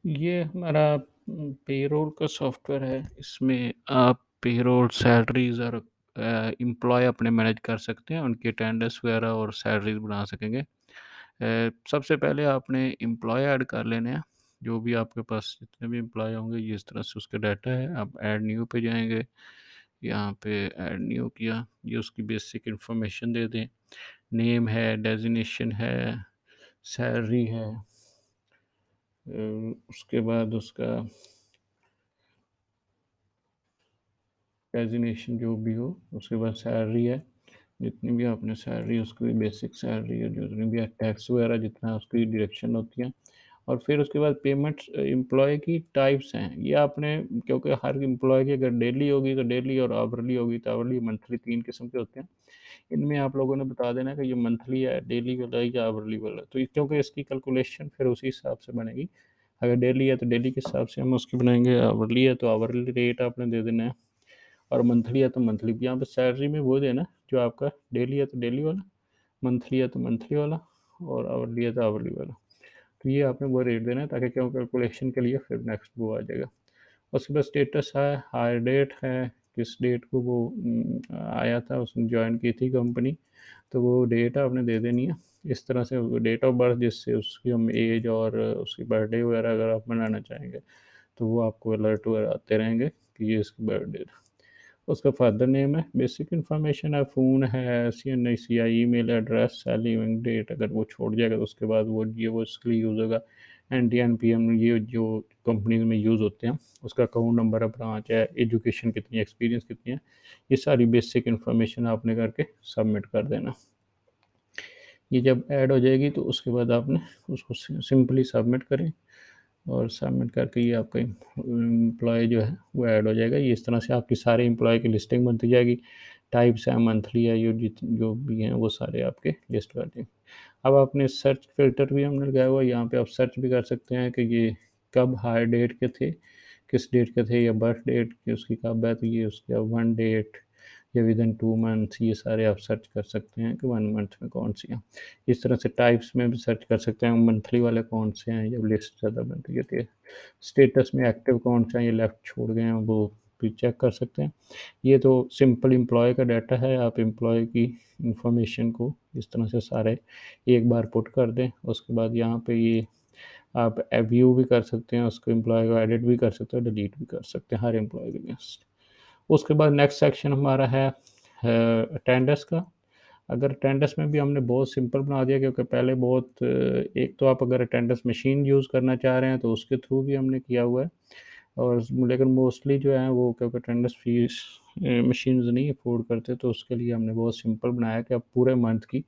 ये हमारा पेरोल का सॉफ्टवेयर है। इसमें आप पेरोल, सैलरीज़ और एम्प्लॉयी अपने मैनेज कर सकते हैं, उनकी अटेंडेंस वगैरह और सैलरीज़ बना सकेंगे। सबसे पहले आपने एम्प्लॉयी ऐड कर लेने हैं, जो भी आपके पास जितने भी एम्प्लॉयी होंगे जिस तरह से उसका डाटा है, आप ऐड न्यू पे जाएँगे। यहाँ पे ऐड न्यू किया, ये उसकी बेसिक इन्फॉर्मेशन दे दें, नेम है, डेज़िग्नेशन है, सैलरी है, उसके बाद उसका डेज़िग्नेशन जो भी हो, उसके बाद सैलरी है, जितनी भी आपने सैलरी उसकी बेसिक सैलरी है, जितनी भी टैक्स वगैरह जितना उसकी डिडक्शन होती है। और फिर उसके बाद पेमेंट्स एम्प्लॉय की टाइप्स हैं, ये आपने, क्योंकि हर एम्प्लॉय की अगर डेली होगी तो डेली और आवरली होगी तो आवरली, मंथली 3 किस्म के होते हैं। इनमें आप लोगों ने बता देना है कि ये मंथली है, डेली वाला है या आवरली वाला है। तो क्योंकि इसकी कैलकुलेशन फिर उसी हिसाब से बनेगी। अगर डेली है तो डेली के हिसाब से हम उसकी बनाएँगे, आवरली है तो आवरली रेट आपने दे देना है। और मंथली है तो मंथली। यहाँ पे सैलरी में वो देना जो आपका डेली है तो डेली वाला, मंथली है तो मंथली वाला, और आवरली है तो आवरली वाला। तो ये आपने वो रेट देना है, ताकि क्या कैलकुलेशन के लिए फिर नेक्स्ट वो आ जाएगा। उसके बाद स्टेटस है, हायर डेट है, किस डेट को वो आया था, उसने ज्वाइन की थी कंपनी, तो वो डेट आपने दे देनी है। इस तरह से डेट ऑफ बर्थ, जिससे उसकी हम एज और उसकी बर्थडे वगैरह अगर आप बनाना चाहेंगे तो वो आपको अलर्ट वगैरह आते रहेंगे कि ये इसकी बर्थडे। उसका फादर नेम है, बेसिक इन्फॉर्मेशन है, फ़ोन है, CNICI, ईमेल एड्रेस है, लिविंग डेट, अगर वो छोड़ जाएगा तो उसके बाद वो इसके लिए यूज़ होगा। NT NPM, ये जो कंपनीज में यूज़ होते हैं, उसका अकाउंट नंबर है, ब्रांच है, एजुकेशन कितनी है, एक्सपीरियंस कितनी है, ये सारी बेसिक इन्फॉर्मेशन आपने करके सबमिट कर देना। ये जब ऐड हो जाएगी तो उसके बाद आपने उसको सिंपली सबमिट करें, और सबमिट करके ये आपका एम्प्लॉय जो है वो ऐड हो जाएगा। ये इस तरह से आपकी सारे एम्प्लॉय की लिस्टिंग बनती जाएगी। टाइप्स है, मंथली है, जो भी हैं वो सारे आपके लिस्ट कर देंगे। अब आपने सर्च फिल्टर भी हमने लगाया हुआ है, यहाँ पे आप सर्च भी कर सकते हैं कि ये कब हायर डेट के थे, किस डेट के थे, या बर्थ डेट की उसकी कब है, तो ये उसके वन डेट या विदिन 2 मंथ, ये सारे आप सर्च कर सकते हैं कि 1 मंथ में कौन सी हैं। इस तरह से टाइप्स में भी सर्च कर सकते हैं, मंथली वाले कौन से हैं, जब लिस्ट ज़्यादा बनती है। स्टेटस में एक्टिव कौन से हैं, ये लेफ्ट छोड़ गए हैं, वो भी चेक कर सकते हैं। ये तो सिंपल एम्प्लॉय का डाटा है। आप एम्प्लॉय की इंफॉर्मेशन को इस तरह से सारे एक बार पुट कर दें। उसके बाद यहाँ पे ये आप व्यू भी कर सकते हैं, उसको एम्प्लॉय को एडिट भी कर सकते हैं, डिलीट भी कर सकते हैं हर एम्प्लॉय के लिस्ट। उसके बाद नेक्स्ट सेक्शन हमारा है अटेंडेंस का। अगर अटेंडेंस में भी हमने बहुत सिंपल बना दिया, क्योंकि पहले बहुत एक तो आप अगर अटेंडेंस मशीन यूज़ करना चाह रहे हैं तो उसके थ्रू भी हमने किया हुआ है, और लेकिन मोस्टली जो है वो, क्योंकि अटेंडेंस फीस मशीन्स नहीं अफोर्ड करते, तो उसके लिए हमने बहुत सिंपल बनाया कि आप पूरे मंथ की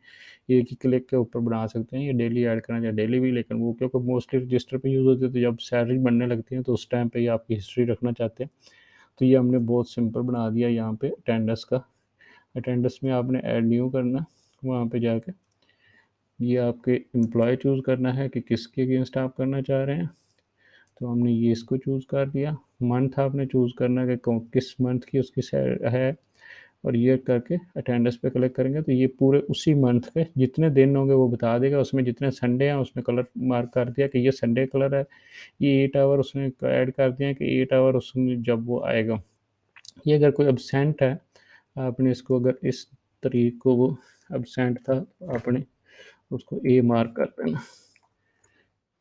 एक ही क्लिक के ऊपर बना सकते हैं। ये डेली ऐड करना चाहे डेली भी, लेकिन वो क्योंकि मोस्टली रजिस्टर पे यूज़ होती है, तो जब सैलरी बनने लगती है तो उस टाइम पे ये आपकी हिस्ट्री रखना चाहते हैं, तो ये हमने बहुत सिंपल बना दिया यहाँ पे अटेंडेंस का। अटेंडेंस में आपने ऐड न्यू करना, वहाँ पे जाके ये आपके एम्प्लॉय चूज़ करना है कि किसके अगेंस्ट आप करना चाह रहे हैं, तो हमने ये इसको चूज़ कर दिया। मंथ आपने चूज़ करना है कि किस मंथ की उसकी है, और ये करके अटेंडेंस पे क्लिक करेंगे तो ये पूरे उसी मंथ के जितने दिन होंगे वो बता देगा। उसमें जितने संडे हैं उसमें कलर मार्क कर दिया कि ये संडे कलर है। ये 8 आवर उसने ऐड कर दिया कि 8 आवर उसमें जब वो आएगा। ये अगर कोई एब्सेंट है, आपने इसको, अगर इस तारीख को वो एब्सेंट था, आपने उसको ए मार्क कर देना,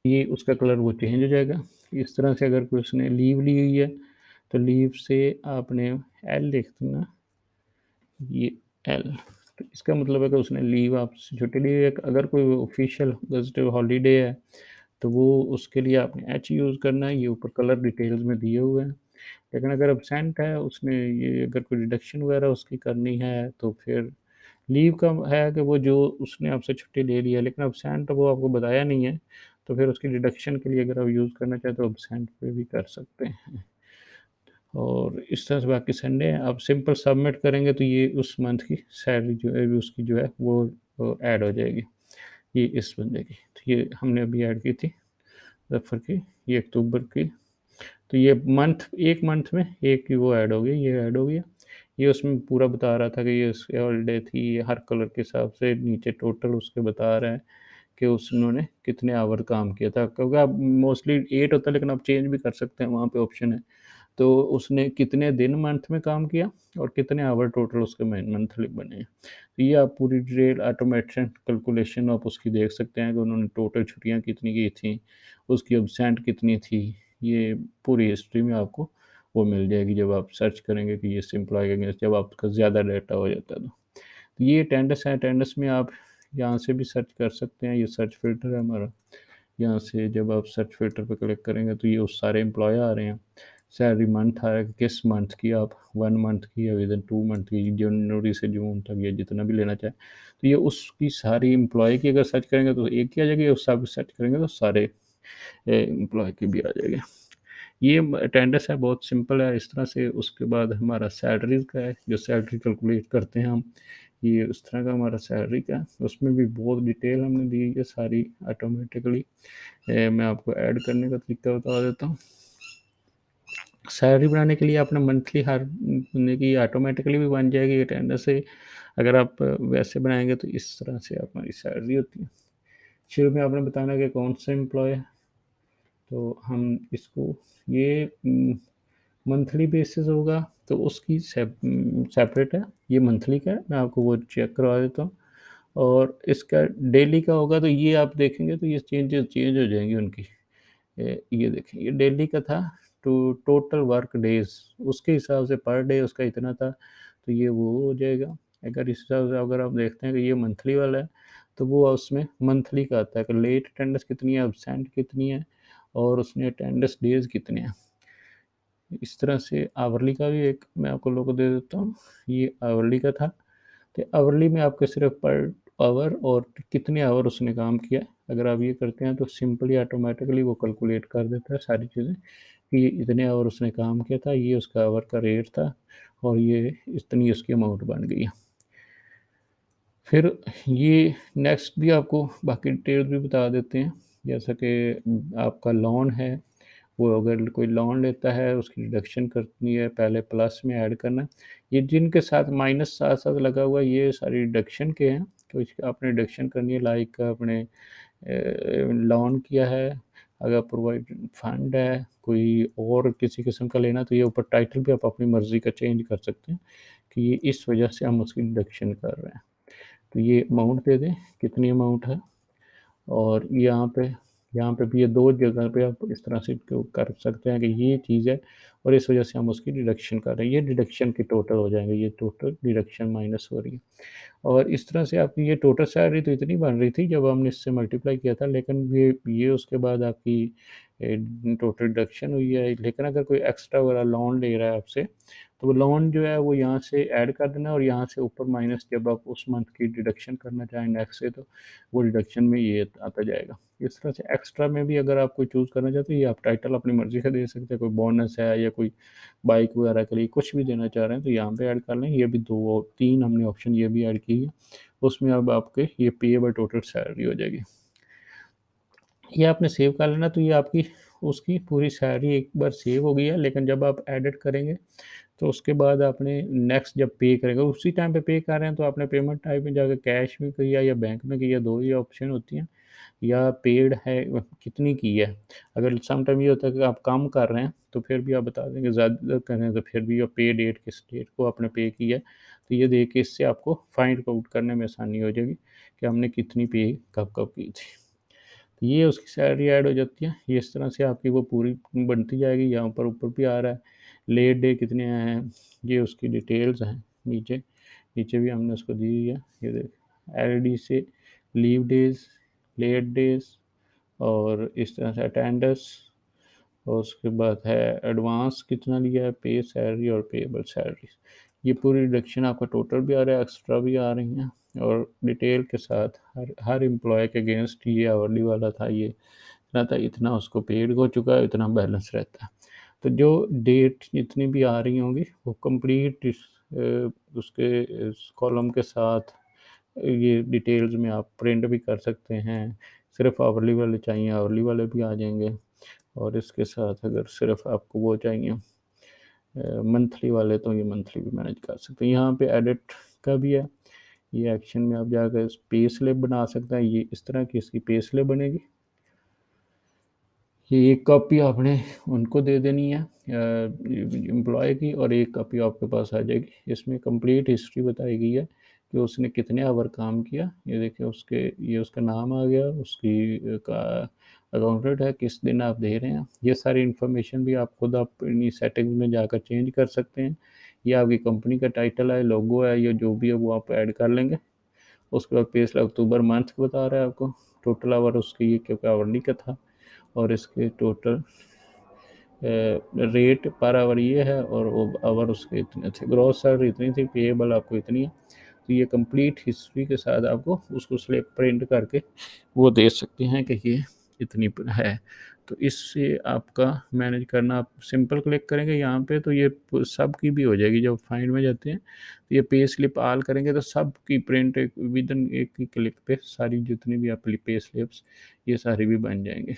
ये उसका कलर वो चेंज हो जाएगा। इस तरह से अगर कोई उसने लीव ली हुई है तो लीव से आपने एल लिख देना, ये एल, तो इसका मतलब है कि उसने लीव आपसे छुट्टी ली है। अगर कोई ऑफिशियल गज़टेड हॉलीडे है तो वो उसके लिए आपने एच यूज़ करना है, ये ऊपर कलर डिटेल्स में दिए हुए हैं। लेकिन अगर एब्सेंट है, उसने ये अगर कोई डिडक्शन वगैरह उसकी करनी है तो फिर लीव का है कि वो जो उसने आपसे छुट्टी ले ली है, लेकिन एब्सेंट वो आपको बताया नहीं है, तो फिर उसकी डिडक्शन के लिए अगर आप यूज़ करना चाहें तो एब्सेंट पे भी कर सकते हैं। और इस तरह से बाकी संडे है, आप सिंपल सबमिट करेंगे तो ये उस मंथ की सैलरी जो है उसकी जो है वो ऐड हो जाएगी, ये इस बंदे की। तो ये हमने अभी ऐड की थी ज़फ़र की, ये अक्टूबर की। तो ये मंथ, एक मंथ में एक की वो ऐड हो गई, ये ऐड हो गया। ये उसमें पूरा बता रहा था कि ये इसकी हॉलिडे थी, ये हर कलर के हिसाब से नीचे टोटल उसके बता रहा है कि उन्होंने कितने आवर काम किया था, क्योंकि आप मोस्टली 8 होता है, लेकिन आप चेंज भी कर सकते हैं, वहाँ पे ऑप्शन है। तो उसने कितने दिन मंथ में काम किया और कितने आवर टोटल उसके मंथली बने। तो ये आप पूरी डिटेल ऑटोमेशन कैलकुलेशन आप उसकी देख सकते हैं कि उन्होंने टोटल छुट्टियाँ कितनी की थी, उसकी एब्सेंट कितनी थी। ये पूरी हिस्ट्री में आपको वो मिल जाएगी जब आप सर्च करेंगे कि ये एम्प्लॉय के अगेंस्ट, जब आपका ज़्यादा डाटा हो जाता है तो ये अटेंडेंस है। अटेंडेंस में आप यहाँ से भी सर्च कर सकते हैं, ये सर्च फिल्टर है हमारा। यहाँ से जब आप सर्च फिल्टर पे क्लिक करेंगे तो ये उस सारे एम्प्लॉय आ रहे हैं। सैलरी मंथ आ रहा है कि किस मंथ की आप 1 मंथ की या विदिन 2 मंथ की, जनवरी से जून तक या जितना भी लेना चाहें। तो ये उसकी सारी एम्प्लॉय की अगर सर्च करेंगे तो एक की आ जाएगी, और सब सर्च करेंगे तो सारे एम्प्लॉय की भी आ जाएगी। ये अटेंडेंस है, बहुत सिंपल है इस तरह से। उसके बाद हमारा सैलरीज का है, जो सैलरी कैलकुलेट करते हैं हम, ये उस तरह का हमारा सैलरी का। उसमें भी बहुत डिटेल हमने दी है सारी ऑटोमेटिकली। मैं आपको ऐड करने का तरीका बता देता हूँ। सैलरी बनाने के लिए आपने मंथली हर की ऑटोमेटिकली भी बन जाएगी अटेंडेंस से। अगर आप वैसे बनाएंगे तो इस तरह से हमारी सैलरी होती है। शुरू में आपने बताना कि कौन सा एम्प्लॉय है, तो हम इसको ये मंथली बेसिस होगा तो उसकी सेपरेट है। ये मंथली का है, मैं आपको वो चेक करवा देता हूँ। और इसका डेली का होगा तो ये आप देखेंगे तो ये चेंज हो जाएंगी उनकी। ये देखें, ये डेली का था, तो टोटल वर्क डेज उसके हिसाब से पर डे उसका इतना था, तो ये वो हो जाएगा। अगर इस हिसाब से अगर आप देखते हैं कि ये मंथली वाला है, तो वो उसमें मंथली का आता है कि लेट अटेंडेंस कितनी है, एब्सेंट कितनी है, और उसने अटेंडेंस डेज कितने हैं। इस तरह से आवरली का भी एक मैं आपको लोगो दे देता हूँ। ये आवरली का था, तो आवरली में आपके सिर्फ पर आवर और कितने आवर उसने काम किया। अगर आप ये करते हैं तो सिंपली ऑटोमेटिकली वो कैलकुलेट कर देता है सारी चीज़ें कि ये इतने आवर उसने काम किया था, ये उसका आवर का रेट था, और ये इतनी उसकी अमाउंट बन गई है। फिर ये नेक्स्ट भी आपको बाकी डिटेल्स भी बता देते हैं, जैसा कि आपका लोन है, वो अगर कोई लोन लेता है उसकी डिडक्शन करनी है, पहले प्लस में ऐड करना है। ये जिनके साथ माइनस साथ साथ लगा हुआ है ये सारी डिडक्शन के हैं, तो इसकी आपने डिडक्शन करनी है। लाइक आपने लोन किया है, अगर प्रोवाइड फंड है कोई और किसी किस्म का लेना, तो ये ऊपर टाइटल भी आप अपनी मर्ज़ी का चेंज कर सकते हैं कि ये इस वजह से हम उसकी डिडक्शन कर रहे हैं। तो ये अमाउंट दे दें, कितनी अमाउंट है, और यहाँ पे भी ये 2 जगह पे आप इस तरह से कर सकते हैं कि ये चीज़ है और इस वजह से हम उसकी डिडक्शन कर रहे हैं। ये डिडक्शन की टोटल हो जाएँगे, ये टोटल डिडक्शन माइनस हो रही है। और इस तरह से आपकी ये टोटल सैलरी तो इतनी बन रही थी जब हमने इससे मल्टीप्लाई किया था, लेकिन ये उसके बाद आपकी टोटल डिडक्शन हुई है। लेकिन अगर कोई एक्स्ट्रा वाला लोन ले रहा है आपसे, तो वो लोन जो है वो यहाँ से ऐड कर देना, और यहाँ से ऊपर माइनस जब आप उस मंथ की डिडक्शन करना चाहें नेक्स्ट से, तो वो डिडक्शन में ये आता जाएगा। इस तरह से एक्स्ट्रा में भी अगर आप कोई चूज़ करना चाहते हैं, ये आप टाइटल अपनी मर्ज़ी का दे सकते हैं। कोई बोनस है या कोई बाइक वगैरह के लिए कुछ भी देना चाह रहे हैं तो यहाँ पे ऐड कर लें। ये भी 2-3 हमने ऑप्शन ये भी ऐड की है, उसमें अब आपके ये पेएबल टोटल सैलरी हो जाएगी। ये आपने सेव कर लेना, तो ये आपकी उसकी पूरी सैलरी एक बार सेव हो गई है। लेकिन जब आप एडिट करेंगे तो उसके बाद आपने नेक्स्ट जब पे करेंगे, उसी टाइम पे पे कर रहे हैं तो आपने पेमेंट टाइप में जाकर कैश में किया या बैंक में किया, 2 ही ऑप्शन होती हैं। या पेड है कितनी की है। अगर सम टाइम ये होता है कि आप कम कर रहे हैं तो फिर भी आप बता देंगे, ज़्यादा कर रहे हैं तो फिर भी आप पे डेट किस डेट को आपने पे किया है। तो ये देख के इससे आपको फाइंड आउट करने में आसानी हो जाएगी कि हमने कितनी पे कब-कब की थी। तो ये उसकी सैलरी ऐड हो जाती है। ये इस तरह से आपकी वो पूरी बनती जाएगी। यहाँ पर ऊपर भी आ रहा है लेट डे कितने आए हैं, ये उसकी डिटेल्स हैं नीचे। नीचे भी हमने उसको दी हुई है, ये देख एलडी से लीव डेज़, लेट डेज़, और इस तरह से अटेंडेंस, और उसके बाद है एडवांस कितना लिया है, पे सैलरी और पेएबल सैलरी। ये पूरी डिडक्शन आपका टोटल भी आ रहा है, एक्स्ट्रा भी आ रही हैं, और डिटेल के साथ हर हर एम्प्लॉय के अगेंस्ट ये आवरली वाला था, ये इतना था, इतना उसको पेड हो चुका है, इतना बैलेंस रहता है। तो जो डेट जितनी भी आ रही होंगी वो कंप्लीट उसके इस कॉलम के साथ ये डिटेल्स में आप प्रिंट भी कर सकते हैं। सिर्फ आवरली वाले चाहिए आवरली वाले भी आ जाएंगे, और इसके साथ अगर सिर्फ आपको वो चाहिए मंथली वाले तो ये मंथली भी मैनेज कर सकते हैं। यहाँ पे एडिट का भी है, ये एक्शन में आप जाकर पे स्लिप बना सकते हैं। ये इस तरह की इसकी पे स्लिप बनेगी। ये एक कॉपी आपने उनको दे देनी है एम्प्लॉय की, और एक कॉपी आपके पास आ जाएगी। इसमें कंप्लीट हिस्ट्री बताई गई है कि उसने कितने आवर काम किया। ये देखिए उसके, ये उसका नाम आ गया, उसकी का अकाउंटेंट है, किस दिन आप दे रहे हैं। ये सारी इन्फॉर्मेशन भी आप खुद अपनी सेटिंग्स में जाकर चेंज कर सकते हैं। ये आपकी कंपनी का टाइटल है, लोगो है, ये जो भी है वो आप ऐड कर लेंगे। उसके बाद पे स्लिप अक्टूबर मंथ बता रहा है आपको। टोटल आवर उसकी, ये क्योंकि आवरली का था, और इसके टोटल रेट पर आवर ये है, और वो आवर उसके इतने थे, ग्रॉस सैलरी इतनी थी, पेएबल आपको इतनी है। तो ये कंप्लीट हिस्ट्री के साथ आपको उसको स्लिप प्रिंट करके वो दे सकते हैं कि ये इतनी है। तो इससे आपका मैनेज करना, आप सिंपल क्लिक करेंगे यहाँ पे तो ये सब की भी हो जाएगी। जब फाइंड में जाते हैं तो ये पे स्लिप आल करेंगे तो सब की प्रिंट विद इन एक ही क्लिक पे सारी जितनी भी आप पे स्लिप्स ये सारी भी बन जाएंगे।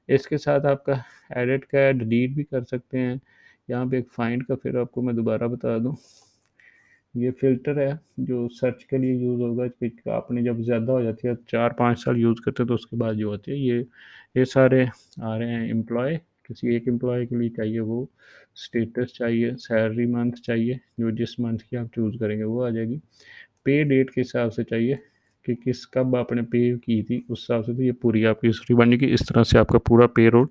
इसके साथ आपका एडिट का डिलीट भी कर सकते हैं। यहाँ पे एक फाइंड का, फिर आपको मैं दोबारा बता दूँ, ये फ़िल्टर है जो सर्च के लिए यूज़ होगा कि आपने जब ज़्यादा हो जाती है 4-5 साल यूज़ करते हैं तो उसके बाद जो होती है ये सारे आ रहे हैं एम्प्लॉय। किसी एक एम्प्लॉय के लिए चाहिए वो, स्टेटस चाहिए, सैलरी मंथ चाहिए, जो जिस मंथ की आप चूज़ करेंगे वो आ जाएगी। पे डेट के हिसाब से चाहिए कि किस कब आपने पे की थी, उस हिसाब से तो ये पूरी आपकी हिस्ट्री बनेगी। इस तरह से आपका पूरा पेरोल,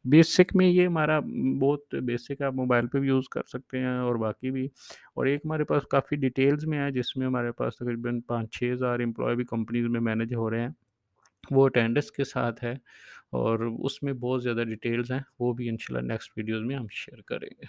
बेसिक में ये हमारा बहुत बेसिक, आप मोबाइल पे भी यूज़ कर सकते हैं और बाकी भी। और एक हमारे पास काफ़ी डिटेल्स में है जिसमें हमारे पास तकरीबन 5-6 हज़ार एम्प्लॉय भी कंपनीज़ में मैनेज हो रहे हैं, वो अटेंडेंस के साथ है, और उसमें बहुत ज़्यादा डिटेल्स हैं, वो भी इंशाल्लाह नेक्स्ट वीडियोज़ में हम शेयर करेंगे।